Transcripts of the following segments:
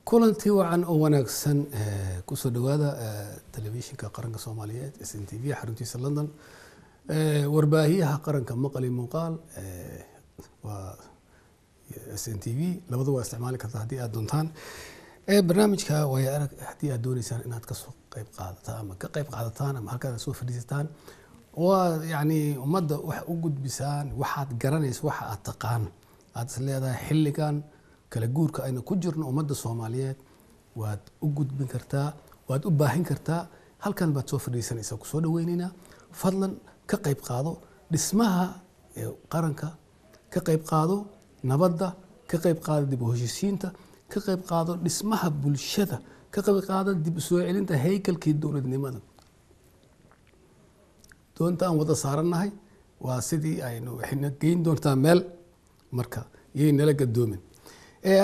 kulantii wacan oo wanaagsan ku soo dhawaada telefishinka qaranka Soomaaliyeed SNTV xaruntiisa London warbaahiyaha qaranka maqal iyo muuqaal waa SNTV labadu waa isticmaali kartaa hadii aad doontaan barnaamijka way arag hadii aad doonaysaan inaad ka soo qayb qaadataan ama ka qayb qaadataan ama halka soo fadhiisataan waa yani ummadda wax u gudbisaan waxaad garanayso waxa aad taqaan aad leedahay xilligan kala guurka ayna ku jirno ummadda Soomaaliyeed waad u gudbin kartaa waad u baahin kartaa halkan baad soo fadhiisanaysaa ku soo dhaweynina fadlan ka qayb qaado dhismaha qaranka ka qayb qaado nabadda ka qayb qaado dib u heshiisiinta ka qayb qaado dhismaha bulshada ka qayb qaado dib u soo celinta haykalkii dawladnimada doontaan wada saaranahay waa sidii aynu waxna geyn doontaa meel marka yeynala gadoomin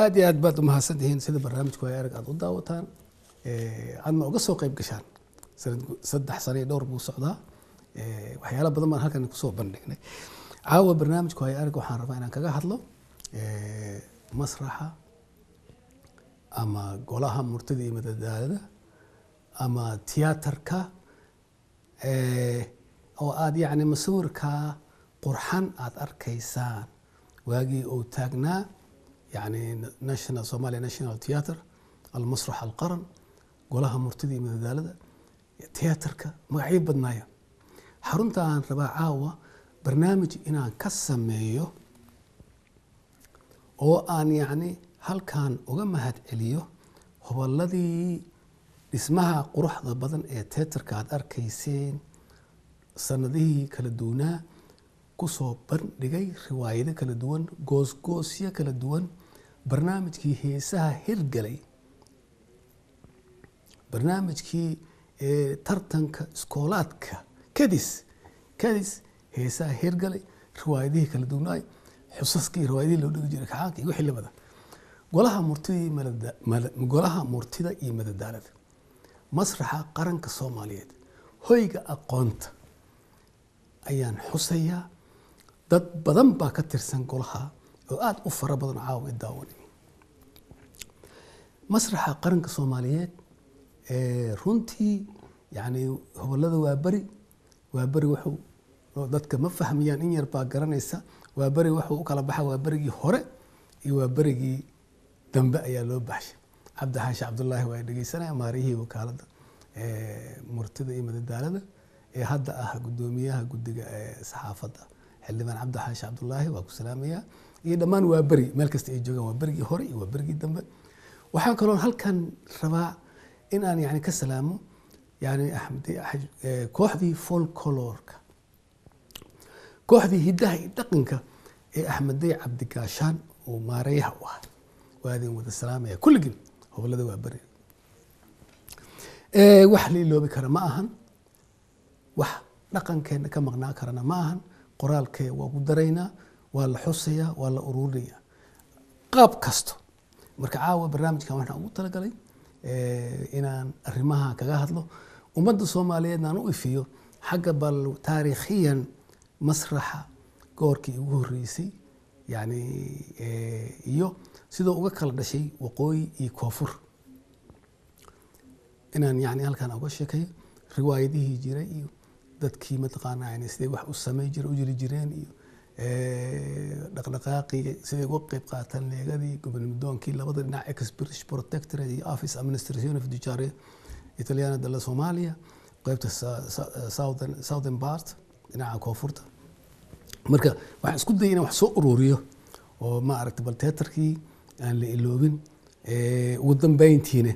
aad iyo aad baad u mahadsantihiin sida barnaamijku ay arag aad u daawataan aadna uga soo qayb gashaan saddex sano iyo dhowr buu socdaa waxyaalo badan baan halkan ku soo bandhignay caawa barnaamijku ay arag waxaan rabaa inaan kaga hadlo masraxa ama golaha murtida iyo madadaalada ama tiyaatarka oo aad yani masawirka qurxan aad arkaysaan waagii uu taagnaa يعني ناشونال صومالي ناشونال تياتر المسرح القرن قولها مرتدي من ذلك تياترك مغعيب بدنايا حرمت عن رباع عاوة برنامج إنا كسميه أو أن يعني هل كان وجمهت إليه هو الذي اسمها قرح ذا بدن تياترك عاد أركيسين سنده كالدونا كسو برنجي رواية كالدوان جوزية كالدوان برنامج كي هيسها هرجلي برنامج كي ترتنك سكولاتك كديس هيسها هرجلي رواية كالدوناي حصص كي رواية لو نجيك حاكي وحلا بدا قولها مرتدى مدى دالت مسرح قرنك الصوماليات هويجا أقونت أيان حسيا dad badan baa ka tirsan golaha oo aad u fara badan caawa daawanay masraxa qaranka Soomaaliyeed runtii yani hawlada waa bari wuxuu dadka ma fahmayaan in yar baa garanaysa waa bari wuxuu u kala baxay waa barigii hore iyo waa barigii dambe ayaa loo baxshay Cabdi Xaashi Cabdullaahi waa dhageysanay maarihii wakaalada murtida iyo madadaalada hadda gudoomiyaha gudiga saxaafadda xildhibaan Cabdi Xaashi Cabdullaahi waa ku salaamaya iyo dhamaan waa bari meel kasta ay joogaan waa barigii hore iyo waa barigii dambe waxaan kaloo halkan rabaa in aan yani ka salaamo yani Axmed kooxdii folklorka kooxdii hidaha iyo dhaqanka Axmed Cabdi Gaashaan oo maareeyaha u ah waadin wada salaamaya kulligii howlada waa bari wax la iloobi kara ma ahan wax dhaqankeena ka maqnaa karana ma ahan qoraalkee waa ku daraynaa waa la xusayaa waa la ururinayaa qaab kasto marka caawa barnaamijkan waxaan ugu talagalay inaan arrimaha kaga hadlo ummadda Soomaaliyeed aan u ifiyo xagga bal taariikhiyan masraxa goorkii ugu horeysay yani iyo sidoo uga kala dhashay waqooyi iyo koonfur inaan yani halkan uga sheekayo riwaayadihii jiray iyo dadkii mataqaanaa yani sidee wax u sameey jiray u jiri jireen iyo dhaqdhaqaaqii sidee uga qayb qaataan leegadii gobonadoonkii labada dhinac ex-British Protectorate iyo Office Administration of Judiciary Italiana dalla Soomaaliya qaybta southern part dhinaca koonfurta marka waxaan isku dayay inaan wax soo ururiyo oo ma aragtay bal teatarkii aan la iloobin ugu dambeyntiina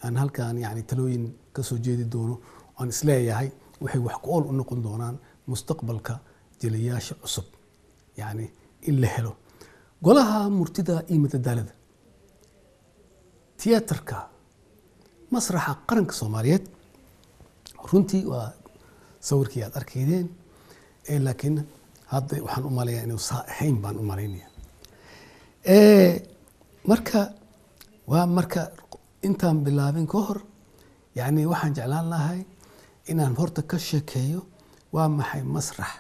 aan halkan yani talooyin ka soo jeedi doono aan isleeyahay waxay wax ku ool u noqon doonaan mustaqbalka jilayaasha cusub yani in la helo golaha murtida iyo madadaalada tiyaatarka masraxa qaranka Soomaaliyeed runtii waa sawirkii aad arkaydeen laakiin hadda waxaan u maleeyaa inuu saaxiin baan u maleynaya marka intaan bilaabin ka hor yani waxaan jeclaan lahay inaan horta ka sheekeeyo waa maxay masrax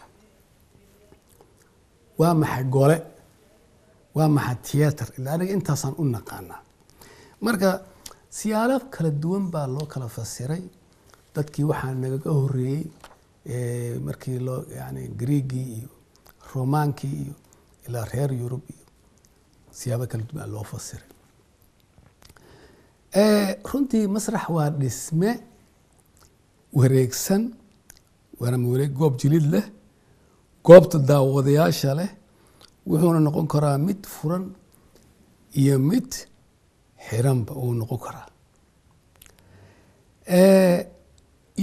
waa maxay gole waa maxay tiyaatar ilaa aniga intaasaan u naqaanaa marka siyaalo kala duwan baa loo kala fasiray dadkii waxaa nagaga horeeyey markii loo yani Greegii iyo Romaankii iyo ilaa reer Yurub iyo siyaabo kala duwan loo fasiray runtii masrax waa dhisme wareegsan wareeg goob jilid leh goobta daawadayaasha leh wuxuuna noqon karaa mid furan iyo mid xiranba uu noqon karaa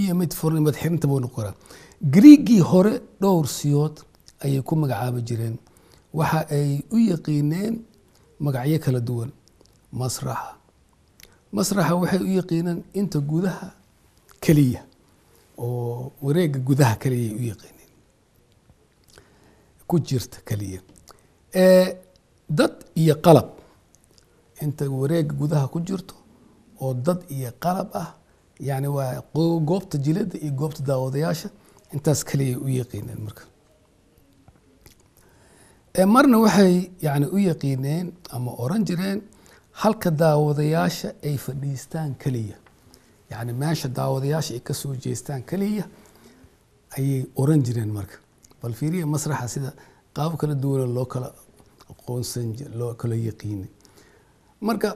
iyo mid furan mid xiranta buu noqon karaa Greegii hore dhowr siyood ayay ku magacaabi jireen waxa ay u yaqiineen magacyo kala duwan masraxa waxay u yaqiineen inta gudaha kaliya oo wareega gudaha kaliya u yaqiineen ku jirta kaliya dad iyo qalab inta wareega gudaha ku jirto oo dad iyo qalab ah yani waa goobta jilada iyo goobta daawadayaasha intaas kaliya u yaqiineen marka marna waxay yani u yaqiineen ama oran jireen halka daawadayaasha ay fadhiistaan kaliya yani meesha daawadayaasha ay ka soo jeestaan kaliya ayay oran jireen marka bal fiiriya masraxa sida qaab kala duwan loo kala aqoonsan loo kala yaqiinay marka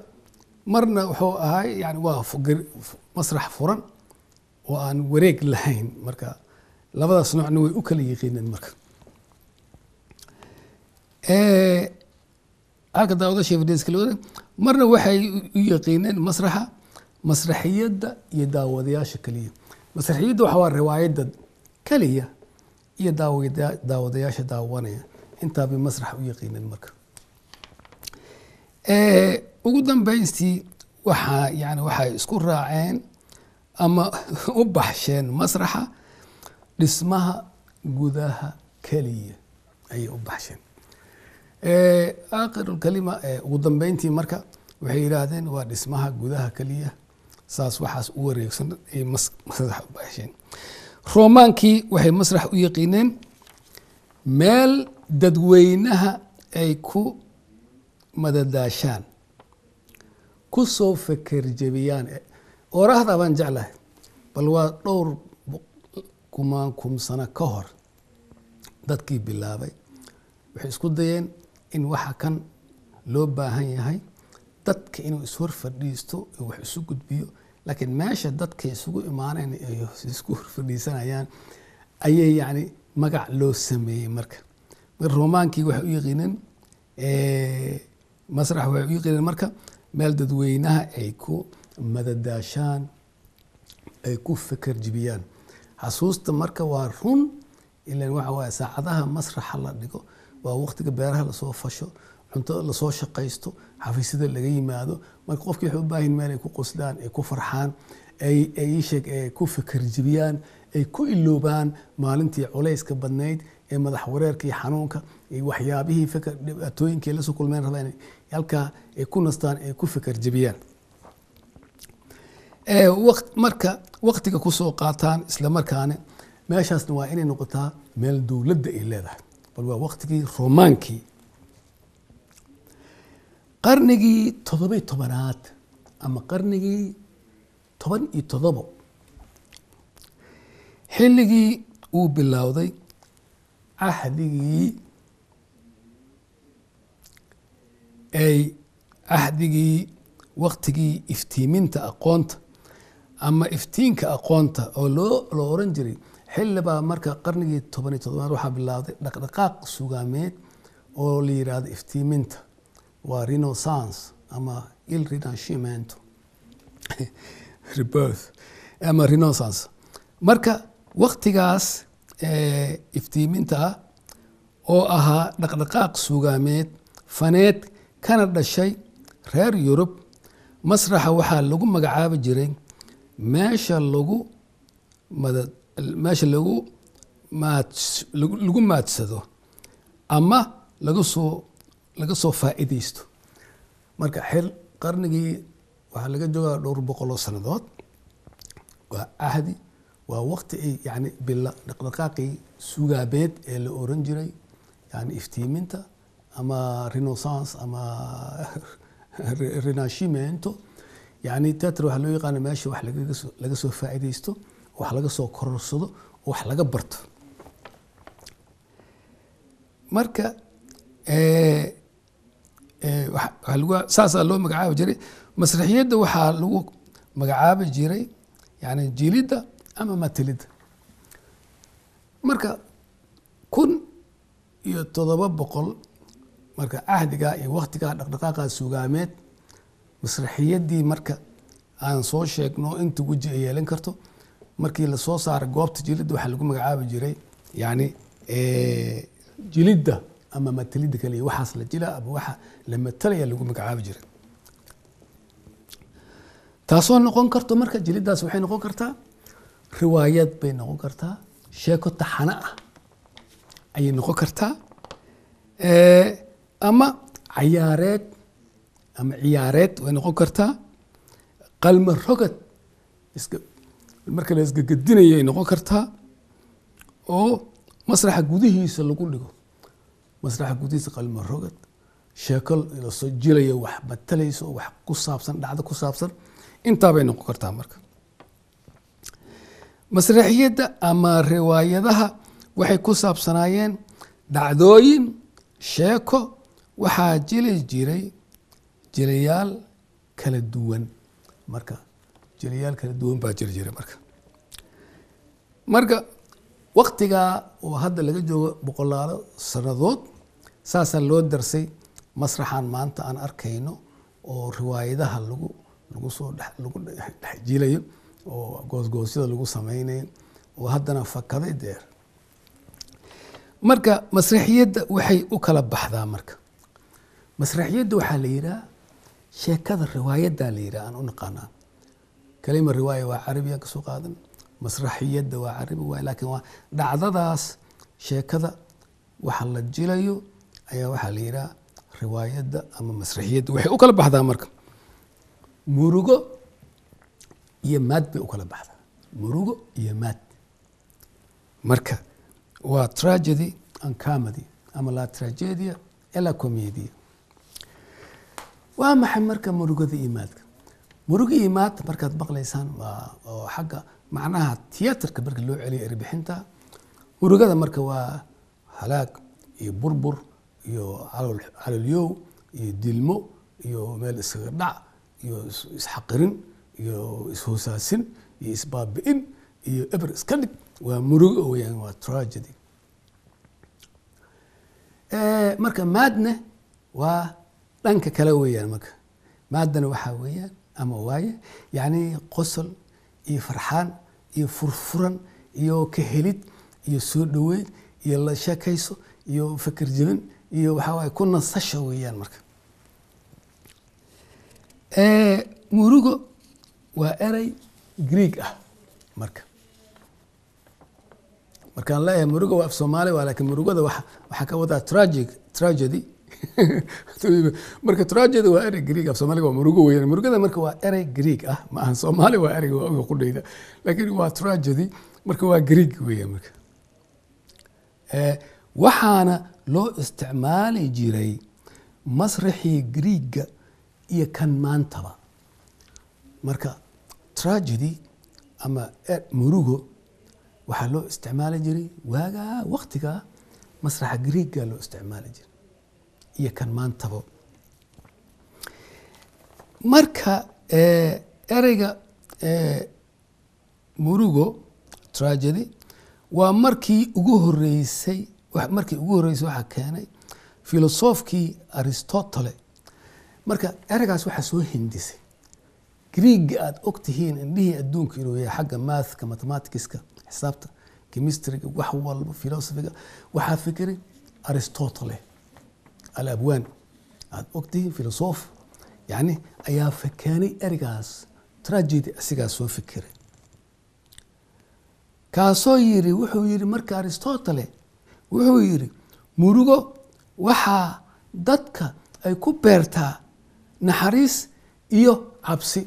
marna wuxuu ahay yani waa masrax furan oo aan wareeg lahayn marka labadaas noocna way u kala yaqiineen marka halka daawadayaasha fadhiis kala wareeg marna waxay u yaqiineen masraxa masraxiyadda iyo daawadayaasha kaliya masraxiyadda waxa waa riwaayadda kaliya iyo daawadayaasha daawanaya intaa bay masrax u yaqiineen marka ugu dambeystii waxay isku raaceen ama u baxsheen masraxa dhismaha gudaha kaliya ayay u baxsheen aakhirul kalima ugu dambeyntii marka waxay yiraahdeen waa dhismaha gudaha kaliya saas waxaas u wareegsan ay masrax u baxsheen Romaankii waxay masrax u yaqiineen meel dadweynaha ay ku madadaashaan ku soo fikir jabiyaan oraahda baan jeclahay bal waa dhowr kumaan sano ka hor dadkii bilaabay waxay isku dayeen in waxa kan loo baahan yahay dadka inuu ishor fadhiisto wax isu gudbiyo laakiin meesha dadka isugu imaaneen ay isku hor fadhiisanayaan ayay yani magac loo sameeyay marka Romaankii waxay u yaqiineen masrax waxay u yaqiineen marka meel dadweynaha ay ku madadaashaan ay ku fikir jibiyaan xasuusta marka waa run ilaa waxa waa saacadaha masraxa la dhigo waa waqtiga beeraha la soo fasho cunto la soo shaqaysto xafiisyada laga yimaado marka qofkii wuxuu u baahan meel ay ku qoslaan ay ku farxaan ay ku fikir jibiyaan ay ku iloobaan maalintii culayska badnayd ee madax wareerka iyo xanuunka iyo waxyaabihii fikir dhibaatooyinkii la soo kulmeen rabaan halkaa ay ku nastaan ay ku fikir jibiyaan marka waqtiga ku soo qaataan isla markaana meeshaasna waa inay noqotaa meel dowladda ay leedahay bal waa waqtigii Romaankii qarnigii 17aad ama qarnigii 17 xilligii uu bilowday ahdigii waqtigii iftiiminta aqoonta ama iftiinka aqoonta oo loo oran jiray xillibaa marka qarnigii 17aad waxaa bilowday dhaqdhaqaaq sugaameed oo la yiraahdo iftiiminta waa renaissance ama il rinascimento rebirth ama renaissance marka waqtigaas iftiiminta oo ahaa dhaqdhaqaaq sugaameed faneed kana dhashay reer Yurub masraxa waxaa lagu magacaabi jiray meesha lagu maadsado ama laga soo faa'iideysto marka qarnigii waxaa laga joogaa dhowr boqol oo sanadood waa ahdi waa waqti ay yani dhaqdhaqaaqii sugaabeed ee la oran jiray yani iftiiminta ama renaissance ama rinascimento يعني تياتر waxa loo yaqaan meesha wax laga soo faa'iideysto wax laga soo kororsado wax laga barto marka waxa lagu saasa loo magacaabo jiray masraxiyada waxa lagu magacaabo jiray yani jilida ama matalida marka 1700 marka ahdiga iyo waqtiga dhaqdhaqaaqa suugaameed masraxiyadii marka aan soo sheegno inta waji ay yeelan karto markii la soo saaray goobta jilida waxa lagu magacaabi jiray yani jilida ama matalida kale waxaas la jila ama waxa la matalaya lagu magacaabi jiray taasoo noqon karto marka jilidaas waxay noqon kartaa riwaayad bay noqon kartaa sheeko taxana ah ay noqon kartaa ama ciyaareed ama ciyaareed way noqon kartaa qalmo rogad marka la isga gadinayay noqon kartaa oo masraxa gudihiisa lagu dhigo masraxa gudihiisa qalmo rogad sheeko la soo jilayo wax batalayso wax ku saabsan dhacdo ku saabsan inta bay noqon kartaa marka masraxiyada ama riwaayadaha waxay ku saabsanaayeen dhacdooyin sheeko waxaa jili jiray jilayaal kala duwan marka jilayaal kala duwan baa jiri jiray marka waqtiga oo hadda laga joogo boqolaalo sanadood saasa loo darsay masraxan maanta aan arkayno oo riwaayadaha lagu soo dhex jilayo oo goosgoosyada lagu sameynayo oo haddana fakaday deer marka masraxiyada waxay u kala baxdaa marka masraxiyada waxaa la yiraahdaa sheekada riwaayada la yiraahdaa aan u naqaanaa kalima riwaaya waa carabiga ka soo qaadan masraxiyada waa carabi waa laakiin waa dhacdadaas sheekada waxa la jilayo ayaa waxa la yiraahdaa riwaayada ama masraxiyada waxay u kala baxdaa marka murugo iyo maad bay u kala baxdaa murugo iyo maad marka waa tragedy and comedy ama la tragedia ila comedy waa maxay marka murugada iyo maadka murugo iyo maad markaad maqlaysaan waa xagga macnaha tiyaatarka marka loo celiyo erbixinta murugada marka waa halaag iyo burbur iyo calolyow iyo dilmo iyo meel isaga dhac iyo isxaqirin iyo ishoosaasin iyo isbaabi'in iyo eber iska dhig waa murugo weeyaan waa tragedy marka maadna waa dhanka kale weeyaan marka maadana waxaa weeyaan ama waaye yani qosol iyo farxaan iyo furfuran iyo ka helid iyo soo dhaweyn iyo la sheekayso iyo fikir jabin iyo waxaa waaye ku nasasho weeyaan marka murugo waa erey Greek ah markaan leeyahay murugo waa af Soomaali waa laakiin murugada waxa ka wada tragedy marka tragedy waa erey Greek af Soomaali waa murugo weeyaan murugada marka waa erey Greek ah ma aha Soomaali waa erey waa qudayda laakiin waa tragedy marka waa Greek weeyaan marka waxaana loo isticmaali jiray masraxii Greek iyo kan maantaba marka tragedy ama murugo waxaa loo isticmaali jiray waaga waqtiga masraxa Greek loo isticmaali jiray iyo kan maantaba marka ereyga murugo tragedy waa markii ugu horeysay waxa keenay filosofkii Aristotle marka ereygaas waxa soo hindisay Greek aad ogtihiin indhihii adduunka inuu yahay xagga mathka mathematicska xisaabta chemistryga wax walba philosophyga waxa fikiray Aristotle al-abwan aad ogtihiin filosof yani ayaa fakanay ereygaas tragedy asigaa soo fikiray kaasoo yiri wuxuu yiri marka Aristotle wuxuu yiri murugo waxa dadka ay ku beertaa naxariis iyo cabsi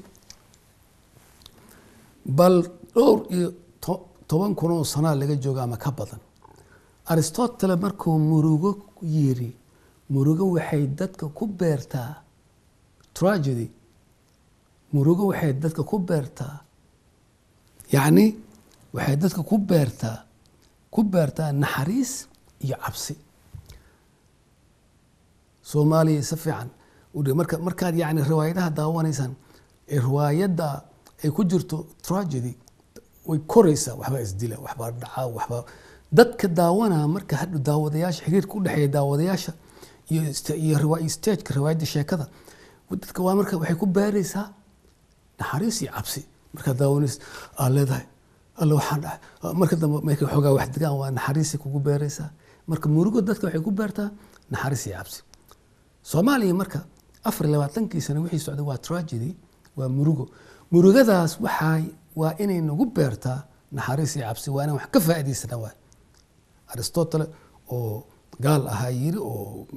bal dhowr iyo 10,000 sano laga jooga ama ka badan Aristotle markuu murugo yiri murugo waxay dadka ku beertaa tragedy murugo waxay dadka ku beertaa yacni waxay dadka ku beertaa naxariis iyo cabsi Soomaaliya si fiican markaad yacni riwaayadaha daawanaysaan ee riwaayadda ay ku jirto tragedy way koraysaa waxba isdila waxba dhaca waxba dadka daawanaa marka hadda daawadayaasha xiriirka u dhaxeeya daawadayaasha iyo stage-ka riwaayadda sheekada dadka waa marka waxay ku beeraysaa naxariis iyo cabsi marka daawanaysa leedahay alla waxaan dhahay marka dambe marka xogaa wax degaan waa naxariis kugu beeraysaa marka murugo dadka waxay ku beertaa naxariis iyo cabsi Soomaaliya marka 24 sano wixii socday waa tragedy waa murugadaas waa inay nagu beertaa naxariis iyo cabsi waa inaan wax ka faa'iideysana waa Aristotle oo gaal ahaa yiri oo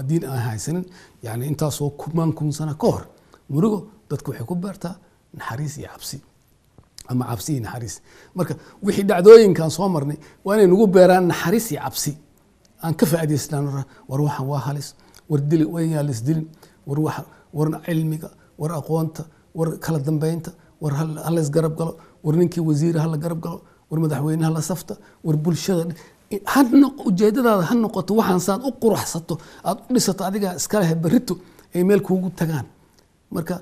diin aan haysanin yani intaasoo kun sano ka hor murugo dadku waxay ku beertaa naxariis iyo cabsi ama cabsi iyo naxariis marka wixii dhacdooyinkan soo marnay waa inay nagu beeraan naxariis iyo cabsi aan ka faa'iideysana war waxan waa halis war dili weeyaa lisdilin war cilmiga war aqoonta war kala dambeynta war hal isgarab galo war ninkii wasiir hal garab galo war madaxweynaha la safta war bulshada ujeedadaada ha noqoto waxaan saad u quruxsato aad u dhisato adiga iska leh barito ay meel kuugu tagaan marka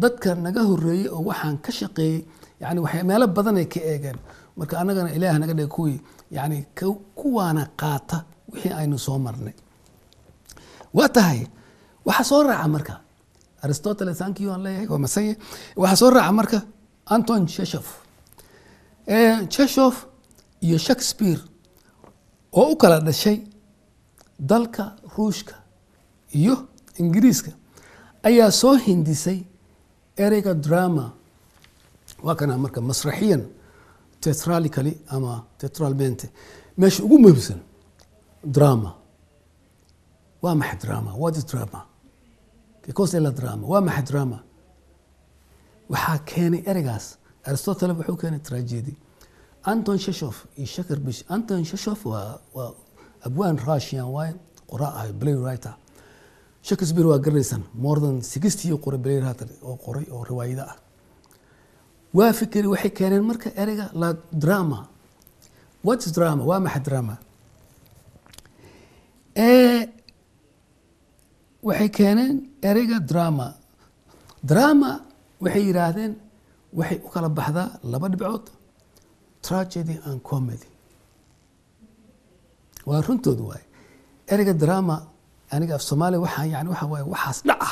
dadka naga horeeyay oo waxaan ka shaqeeyay yani waxay meelo badan ay ka eegeen marka anagana ilaahay naga dhigay kuwii yani kuwaana qaata wixii aynu soo marnay waa tahay waxa soo raaca marka Aristotle thank you aan leeyahay waa masay waxa soo raaca marka Anton Chekhov iyo Shakespeare oo u kala dhashay dalka Ruushka iyo Ingiriiska ayaa soo hindisay ereyga drama waa kana marka masraxiyan theatrically ama theatralmente meesha ugu muhiimsan drama waa maxay drama what is drama because la drama waa maxay drama waxa keenay ereygaas Aristotle wuxuu keenay tragedy Anton Chekhov iyo Shakespeare Anton Chekhov waa abwaan Russian waa qoraa playwright Shakespeare waa garanaysan more than 60 qoray playwright oo qoray oo riwaayada ah waa fikri waxay keeneen marka ereyga la drama what is drama waa maxay drama waxay keeneen ereyga drama waxay yiraahdeen waxay u kala baxdaa laba dhibcood tragedy and comedy waa runtood waay ereyga drama aniga af Soomaali waxaan yani waxa waay waxaas dhaca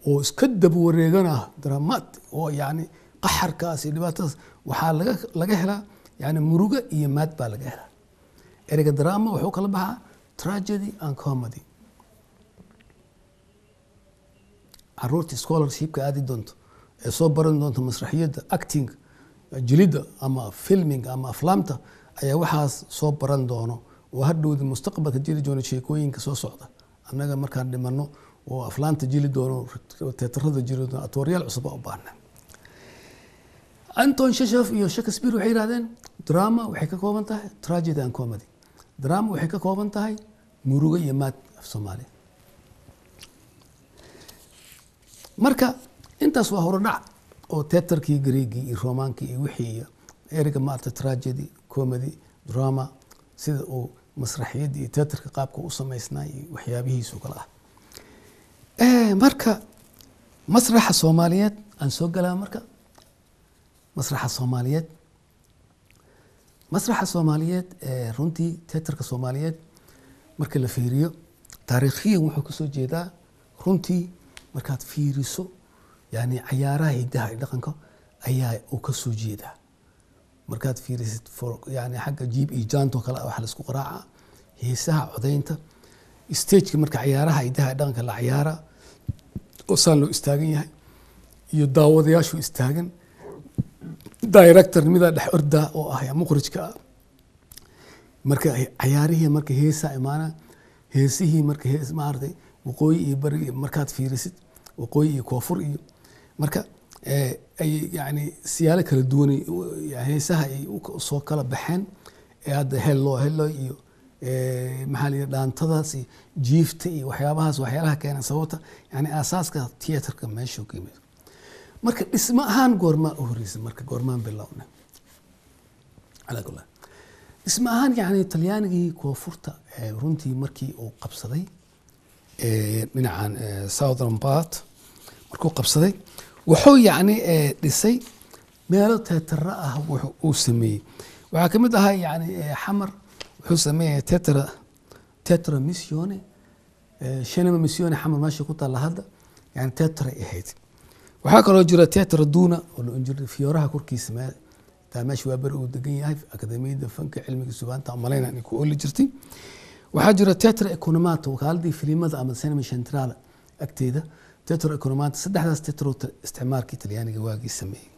oo iska dab wareegana dramaat oo yani qaxarkaas iyo dhibaatadaas waxaa laga helaa yani murugo iyo maad baa laga helaa ereyga drama wuxuu kala baxaa tragedy and comedy caruurta scholarshipka aadi doonto ee soo baran doonto masraxiyadda acting jilida ama filming ama aflaamta ayaa waxaas soo baran doono oo hadhowdi mustaqbalka jili doono sheekooyinka soo socda annaga markaan dhimano oo aflaanta jili doono teatrada jili doono atooryal cusub u baahnaa Anton Chekhov iyo Shakespeare waxay yiraahdeen drama waxay ka kooban tahay tragedy and comedy drama waxay ka kooban tahay murugo iyo maad af Soomaali marka intaas waa horodhac oo teatarkii Greegi iyo Roomaankii iyo wixii ereyga maarta tragedy comedy drama sida oo masraxiyadii iyo teatarka qaabka u sameysnaa waxyaabihiisu kala ah marka masraxa Soomaaliyeed aan soo galaa marka masraxa Soomaaliyeed runtii teatarka Soomaaliyeed marka la fiiriyo taariikhiyan wuxuu ka soo jeedaa runtii markaad fiiriso yani ciyaaraha hidaha dhaqanka ayaa uu ka soo jeedaa markaad fiirisid yani xagga jiib iyo jaanto kala wax la isku qaraaca heesaha codeynta stage marka ciyaaraha hidaha dhaqanka la ciyaara oo saan loo istaagan yahay iyo daawadayaashu istaagan director mida dhex orda oo ah muqrijka marka ciyaarihii marka heesa imaana heesihii marka hees maartay waqooyi iyo bari markaad fiirisid waqooyi iyo koonfur iyo marka ay yani siyaalo kala duwan heesaha ay soo kala baxeen hadda hello iyo maxaa la yidhaha dhaantadaas jiifta iyo waxyaalaha keenan sababta yani aasaaska theaterka meesha ka yimid marka dhismo ahaan goormaa u horreysay marka goormaan bilowna ala kullah dhismo ahaan yani talyaanigii koonfurta runtii markii uu qabsaday dhinacan southern part markuu qabsaday wuxuu yani dhisay meelo teatara ah uu sameeyey waxaa kamid ahaa yani xamar wuxuu sameeyay teatra missione cinema missione xamar meesha ku taala hadda yani teatra ahayd waxaa kaloo jira teatra duna oo la injir fiyooraha korkiisa taa meesha waa bari uu degan yahay akademiyada fanka cilmiga suugaanta malayna in ku ooli jirtay waxaa jira teatra economato wakaaladii filimada ama cinema centrale agteeda teatra economato saddexdaas teatro isticmaalkii talyaaniga waagii sameeyay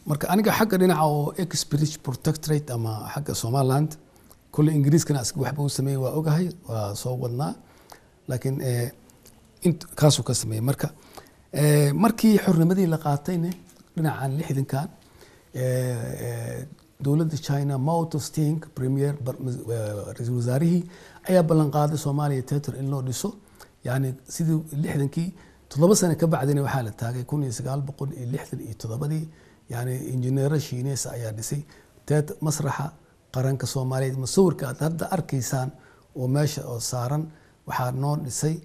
marka aniga xagga dhinaca oo Exbridge Protectorate ama xagga Somaliland kulli ingiriiskana asig waxba uu sameeyay waa ogahay waa soo wadnaa laakiin kaasoo ka sameeyay marka markii xornimadii la qaatayna dhinacan 60kan dowladda China Mao Tse-tung premier ra'iisul wasaarihii ayaa ballan qaaday Soomaaliya theater in loo dhiso yani sidii 60kii 7 sano ka bacdina waxaa la taagay 1967 يعني إنجنير شينيس أيا دسي تاد مسرحة قرنك سومالي مصور كهذا أركيسان وماشى أو صارن وحنون دسي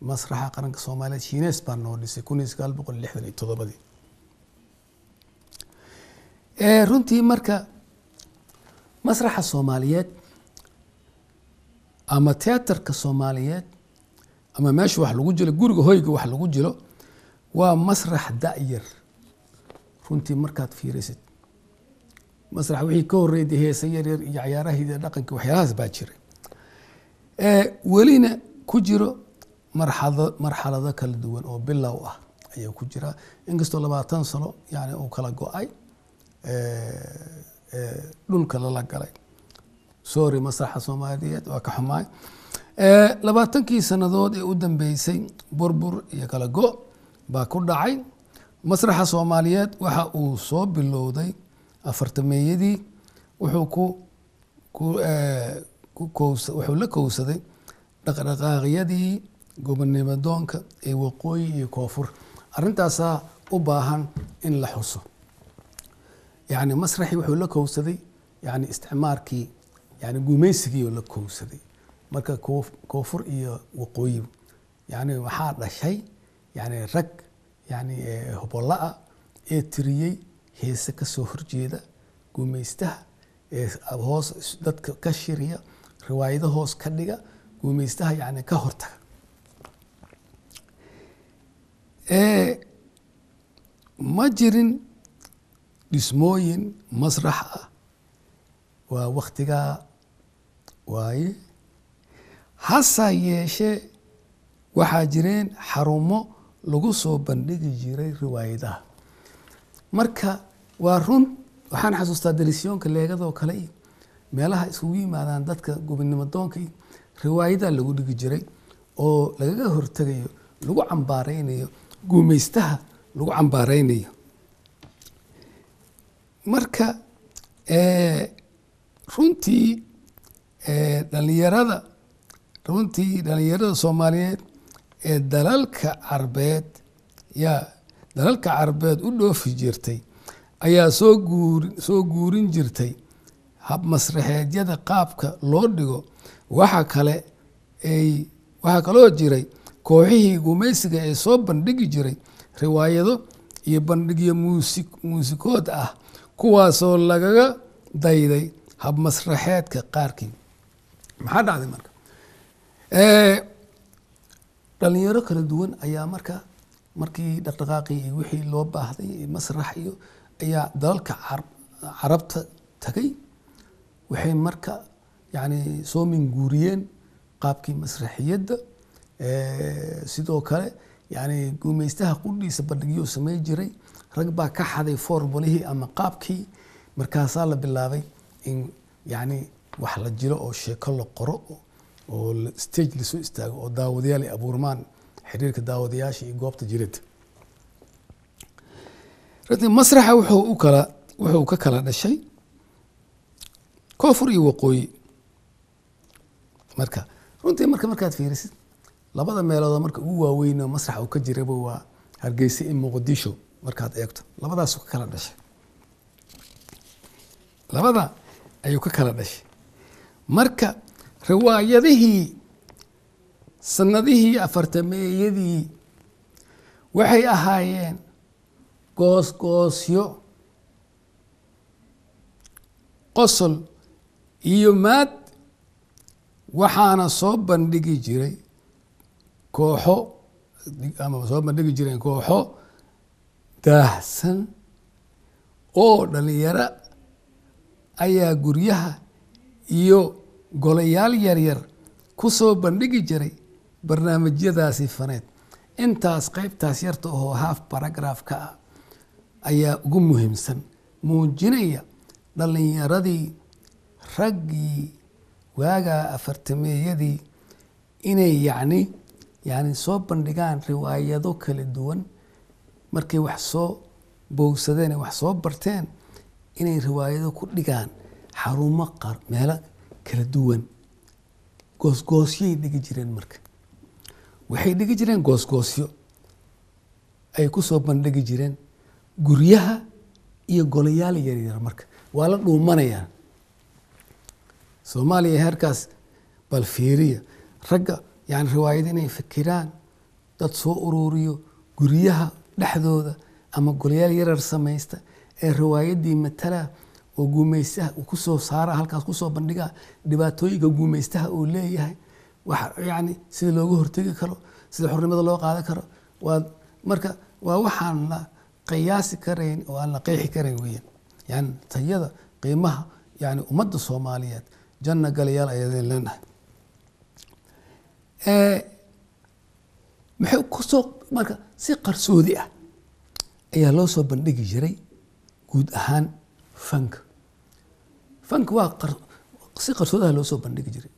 مسرحة قرنك سومالي شينيس بانون دسي كونيس قال بقول لحظة التضبطي رنتي مركا مسرح الصوماليات أما تياتر كصوماليات أما ماشي واحد لوجله جورج هويج واحد لوجله ومسرح دائر runtii markaad fiirisid masrax wixii ka horeeyay heesay yar iyo ciyaaraha dhaqanka waxyaalahaas baa jiray welina ku jiro marxalado kala duwan oo bilow ah ayaa ku jira inkastoo 20 sano yani uu kala go'ay dhulka la galay sorry masraxa Soomaaliyeed waa ka xumaay 20kii sanadood ee u dambeysay burbur iyo kala go' baa ku dhacay مسرح الصوماليات waxa uu soo bilowday afartameeyadii wuxuu la kowsaday dhaqdhaqaaqyadii gobonnimadoonka ee waqooyi iyo koonfur arintaas u baahan in la xuso yani masraxi wuxuu la kowsaday yani isticmaalkii yani gumaysigii la kowsaday marka koonfur iyo waqooyi yani waxa dhashay yani rag يعني هبولا تريي هيس كسو هرجيدا قوميستها هوس دad كشرية روايده هوس كدغا قوميستها يعني كهرتا ما جيرين دسموين مسرح ووقتها واي حسا يشي waxaa jireen xarumo lagu soo bandhigi jiray riwaayadaha marka waa run waxaan xasuustaa dalisyoonka leegadoo kale meelaha isugu yimaadaan dadka gobonnimadoonka riwaayadaha lagu dhigi jiray oo lagaga hortagayo lagu cambaareynayo gumaystaha lagu cambaareynayo marka runtii dhalinyarada Soomaaliyeed dalalka carbeed u dhoofi jirtay ayaa soo guurin jirtay hab masraxeedyada qaabka loo dhigo waxa kaloo jiray kooxihii gumaysiga ee soo bandhigi jiray riwaayado iyo bandhigyo muusikood ah kuwaasoo lagaga dayday hab masraxeedka qaarkii maxaa dhacday marka dhalinyaro kala duwan ayaa markii dhaqdhaqaaqii iyo wixii loo baahday masrax iyo ayaa dalalka carabta tagay waxay marka yani soo minguuriyeen qaabkii masraxiyadda sidoo kale yani gumaystaha qudhiisa bandhigyo samay jiray rag baa ka xaday formulihii ama qaabkii markaasaa la bilaabay in yani wax la jiro oo sheeko la qoro oo stage la soo istaago oo daawadayaal ay abuurmaan xiriirka daawadayaasha iyo goobta jirid runtii masraxa wuxuu ka kala dhashay koonfur iyo waqooyi marka runtii markaad fiirisid labada meelood marka ugu waaweyn oo masrax uu ka jiraba waa Hargeysa iyo Muqdisho markaad eegto labadaas ka kala dhashay labada ayuu ka kala dhashay marka riwaayadihii sanadihii afartameeyadii waxay ahaayeen goosgoosyo qosol iyo maad waxaana soo bandhigi jiray kooxo ama soo bandhigi jireen kooxo daahsan oo dhalinyaro ayaa guryaha iyo golayaal yaryar ku soo bandhigi jiray barnaamijyadaasi faneed intaas qaybtaas yarta oo half paragraph ka ah ayaa ugu muhiimsan muujinaya dhalinyaradii raggii waaga afartameeyadii inay yacni soo bandhigaan riwaayado kala duwan markay wax soo bowsadeen wax soo barteen inay riwaayado ku dhigaan xarumo meelo kala duwan goosgoosyay dhigi jireen marka waxay dhigi jireen goosgoosyo ay ku soo bandhigi jireen guryaha iyo golayaal yaryar marka waa la dhuumanayaan Soomaaliya heerkaas bal fiiriya ragga yani riwaayad inay fikiraan dad soo ururiyo guryaha dhexdooda ama golayaal yaryar samaysta ee riwaayadii matala oo guumeystaha uu ku soo saara halkaas ku soo bandhiga dhibaatooyinka guumeystaha uu leeyahay wax yani sida looga hortagi karo sida xornimada loo qaadan karo waa marka waa waxaan la qiyaasi karayn oo aan la qeexi karayn weeyaan yani tayada qiimaha yani ummadda Soomaaliyeed janna galayaal ayadeen leenahay maxay ku soo marka si qarsoodi ah ayaa loo soo bandhigi jiray guud ahaan fanka waa si qarsoodi ah loo soo bandhigi jiray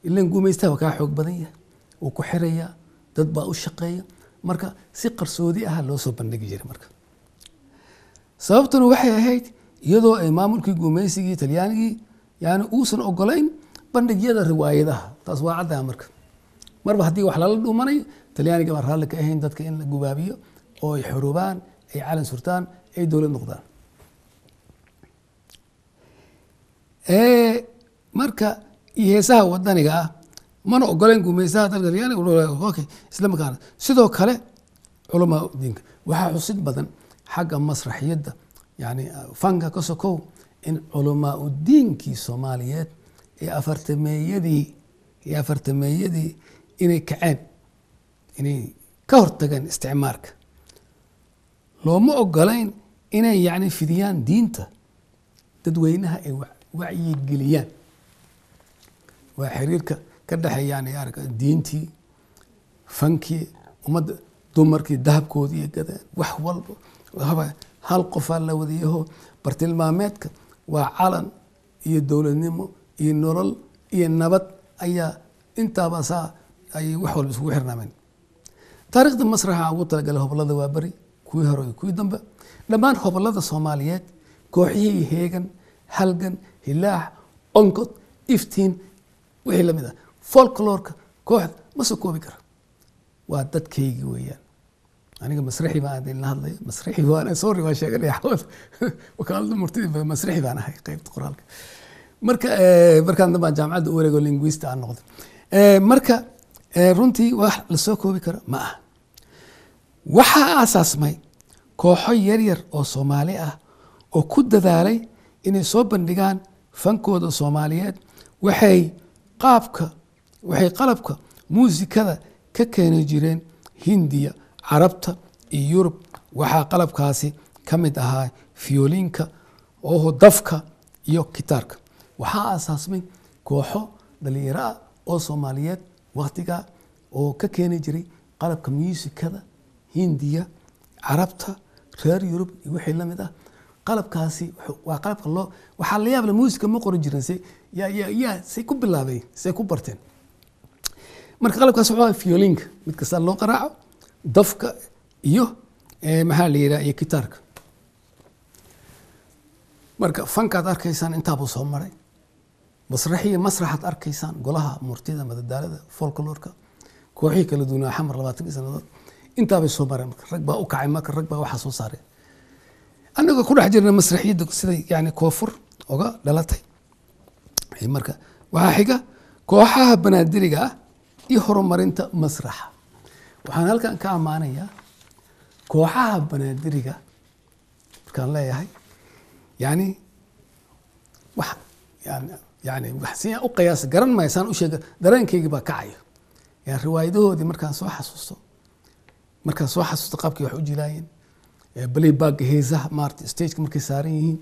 ilaan guumeystaha waa ka xoog badan yahay oo ku xiraya dad baa u shaqeeya marka si qarsoodi ah loo soo bandhigi jiray marka sababtuna waxay ahayd iyadoo ay maamulkii guumeysigii Talyaanigii yani uusan ogolayn bandhigyada riwaayadaha taas waa cadda marka marba haddii wax lala dhuumanayo Talyaaniga baa raalli ka ahayn dadka in la gubaabiyo oo ay xurubaan ay calan surtaan ay dowlad noqdaan marka heesaha wadaniga ah mana ogolayn guumeysaha dalka Talyaaniga okay isla markaana sidoo kale culamaa diinka waxaa xusid badan xagga masraxiyadda yani fanka ka sokow in culamaa diinkii Soomaaliyeed ee afartameeyadii inay kaceen inay ka hortageen isticmaalka looma ogolayn inay yani fidiyaan diinta dadweynaha ay wacyigeliyaan waa xiriirka ka dhaxeeya yani diintii fankii ummadda dumarkii dahabkoodii iyo gadeen wax walba hal qof la wadayaho bartilmaameedka waa calan iyo dowladnimo iyo nolol iyo nabad ayaa intaaba saa ay wax walba isugu xirnaameen taariikhda masraxa ugu talagalay hobolada waa bari kuwii hore iyo kuwii dambe dhammaan hobolada Soomaaliyeed kooxihii heegan halgan hilaax onkod iftiin wixii lamid ah folklorka kooxda ma soo koobi kara waa dadkaygii weeyaan aniga masraxi baan idin la hadlayo masraxi waan sorry waan sheegay xawad wakaalada murtida masraxi baan ahay qaybta qoraalka markaan dambaan jaamacadda u wareego linguist aan noqday marka runtii wax la soo koobi karo ma aha waxaa aasaasmay kooxo yaryar oo Soomaali ah oo ku dadaalay inay soo bandhigaan fankooda Soomaaliyeed waxay qalabka muusikada ka keeni jireen Hindiya Carabta iyo Yurub waxaa qalabkaasi ka mid ahaa fiyoolinka oo dafka iyo gitaarka waxaa aasaasmay kooxo dhalinyaro ah oo Soomaaliyeed waqtiga oo ka keeni jiray qalabka muusikada Hindiya Carabta reer Yurub iyo wixii la mid ah qalabkaasi waa qalabka waxaa la yaab leh muusika ma qoran jirin say ku bilaabay say ku barteen marka qalabkaas waa fiyoolinka mid kasta loo qaraaco dafka iyo maxaa la yiraahdaa iyo gitaarka marka fankaad arkaysaan intaaba soo maray مسرحية مسرحة أركيسان قولها مرتدى مدى فولكلوركا كوحي كلا دونا حمر لباتن سنة انت بالصومال رقبة أوكعي ماك الرقبة وحصو صاري أنا كل حجرنا مسرحية دك سيدي يعني كوفر أوكا دلتي هي مركا وحاجة كوحها بنادرجة يهرم مرنت مسرح وحنا هلك كان معنا كوحها بنادرجة كان لا يهي يعني وح يعني وحسين أو قياس قرن ما يسان وشيء درين كي يبقى كعي يعني روايته دي مركان سوا حسوسته مركان سوا حسوسته قابك يحوج لاين بلي باق هيزه مارت ستيج مركي سارين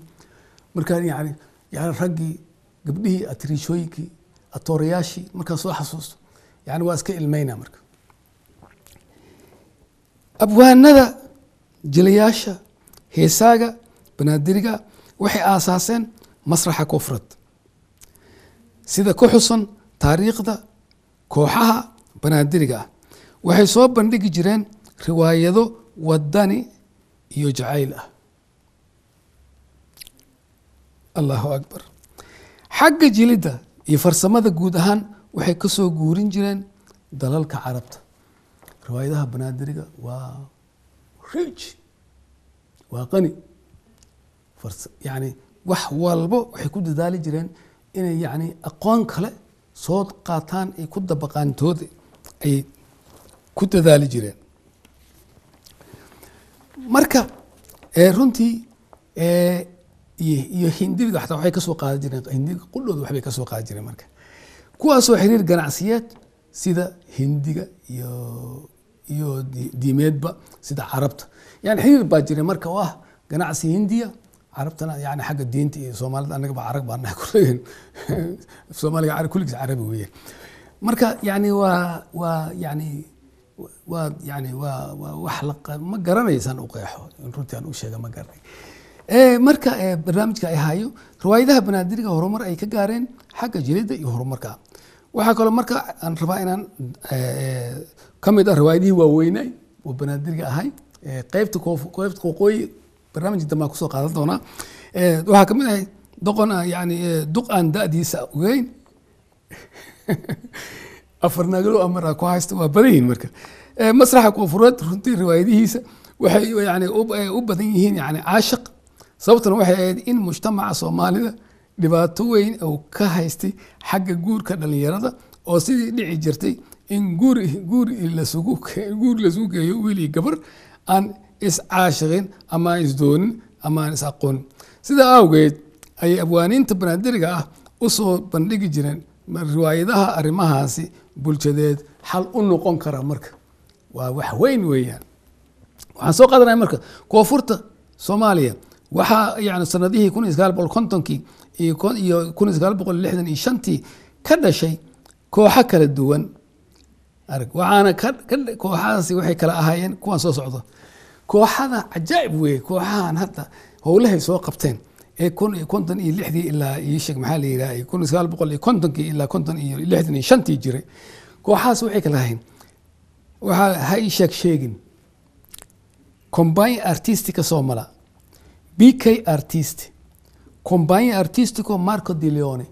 مركان يعني رقي قبله أتريشويكي التورياشي مركان سوا حسوسته يعني واسك المينا مركان أبوان ندى جلياشة هيساقة بنادرقة وحي آساسين مسرح كفرت سيدا كحصن تاريخ دا كوحها بنادرقة وحي صوب بندق جيرين رواية وداني يجعيله الله أكبر حق جلده يفرسما دا قودهان وحي كسو قورين جيرين دلالك عربت روايدها بنادرقة وريج وغني يعني wax walbo waxay ku dadaali jireen inay yani aqoon kale soo qaataan ay ku dabaqaantooda ay ku dadaali jireen marka runtii iyo hindiga xataa waxay ka soo qaadan jireen hindiga qudhooda waxbay ka soo qaadan jireen marka kuwaasoo xiriir ganacsiyeed sida hindiga iyo diimeedba sida carabta yani xiriir baa jiray marka oo ah ganacsi hindiya عربتنا يعني حق الدين تي سومالد أنا قبل عرب أنا كلين سومالي عرب كل عربي وياه مركا يعني يعني وحلق ما قرنا يسان أقيحه نرتي عن وشة ما قرنا مركا برنامج كأي هايو روايدها بنادرك هرمر أي كجارين حق جريدة يهرمر كا وحكوا مركا أن رفعنا كم إذا روايدي وويني وبنادرك هاي قيفت كوقوي برنامج دما كسو قادة دونا وحكمنا دقنا يعني دقان داديسا وين أفرنا قالوا أمر كويس وبدين مركز مسرح كوفرات رنتي روايديسا وحي يعني وبدين يعني عاشق صوتنا وحي إن مجتمع صومالي دباتوين أو كهايستي حق جور كدليرة أو سيدي دعي جرتي إن جور إلا سوق يويلي قبر أن is caashaqin ama is doonin ama is aqoon sida awgeed ay abwaaniinta banaadirga ah u soo bandhigi jireen riwaayadaha arrimahaasi bulshadeed xal u noqon kara marka waa wax weyn weeyaan waxaan soo qaadanay marka koonfurta Soomaaliya waxa yani sanadihii 1950 iyo 1965 ka dhashay kooxo kala duwan arag waxaana kooxahaasi waxay kala ahaayeen kuwan soo socdo kooxada cajaa'ib weey kooxahan hadda howlahay soo qabteen ee 1960 ilaa sheeg maxaa la yiraahdaa 1950 ilaa 1965 jiray kooxaas waxay kala ahayn waxa hay sheegin combine artistica Somala BK artist combine artistico Marco Di Leone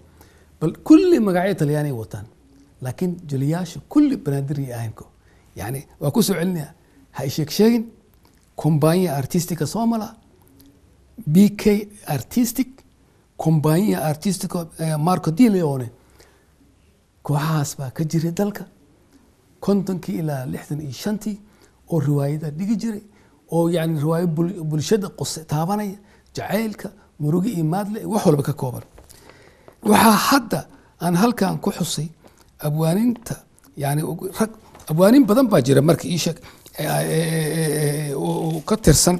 bal kulli magacyada talyaani wataan laakiin jiliyaasha kulli banaadir yahaynko yani waa ku soo celinaya hay sheegin combine artistica Somala BK artistic combine artistico Marco Di Leone kooxaas baa ka jiray dalka 50 ilaa 65 oo riwaayada dhigi jiray oo yani riwaayad bulshada taabanaya jaceylka muruga iyo maadle wax walba ka kooban waxa hadda aan halkan ku xusay abwaaninta yani rag abwaanin badan baa jira markii ii sheeg oo ka tirsan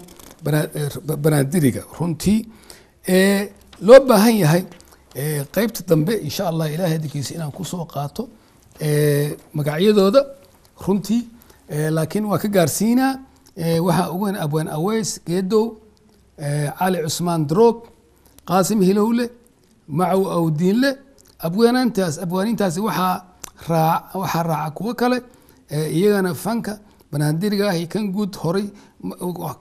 banaadiriga runtii loo baahan yahay qaybta dambe insha Allah ilaahay dikiisa inaan ku soo qaato magacyadooda runtii laakiin waa ka gaarsiinaa waxa ugu weyn abwaan Aweys Geedow Ali Usman Drog Qaasim Hilowle Macaw Awdiinle abwaanintaasi waxa raaca kuwa kale iyagana fanka banaadiriga ay kan guud horay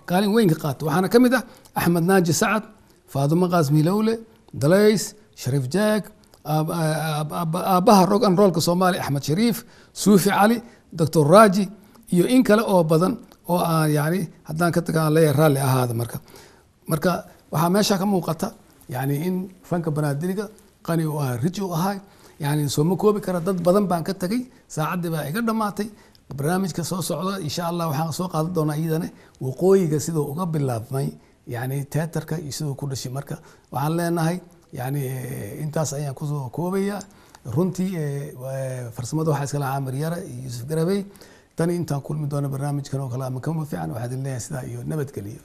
qaalin weyn ka qaato waxaana kamid ah Axmed Naaji Sacad Faadimo Qaasim Hilowle Dalays Sharif Jaag aabaha rock and rollka Soomaali Axmed Shariif, Suufi Cali, Dr. Raji iyo in kale oo badan oo aan yani haddaan ka tagaan leeyahay raalli ahaada marka waxaa meesha ka muuqata yani in fanka banaadiriga qani u ahaa rij u ahaa yani soo ma koobi kara dad badan baan ka tagay saacadii baa iga dhamaatay barnaamijka soo socda insha Allah waxaan soo qaadan doonaa iyadana waqooyiga sidoo uga bilaabmay yani teatarka iyo sidoo ku dhashay marka waxaan leenahay yani intaas ayaan ku soo koobaya runtii farsamada waxa iska lahaa Amir Yara iyo Yusuf Garabay tani intaan kulmi doona barnaamijkan oo kala ama kama fiican waxaad leeyahay sida iyo nabadgeliyo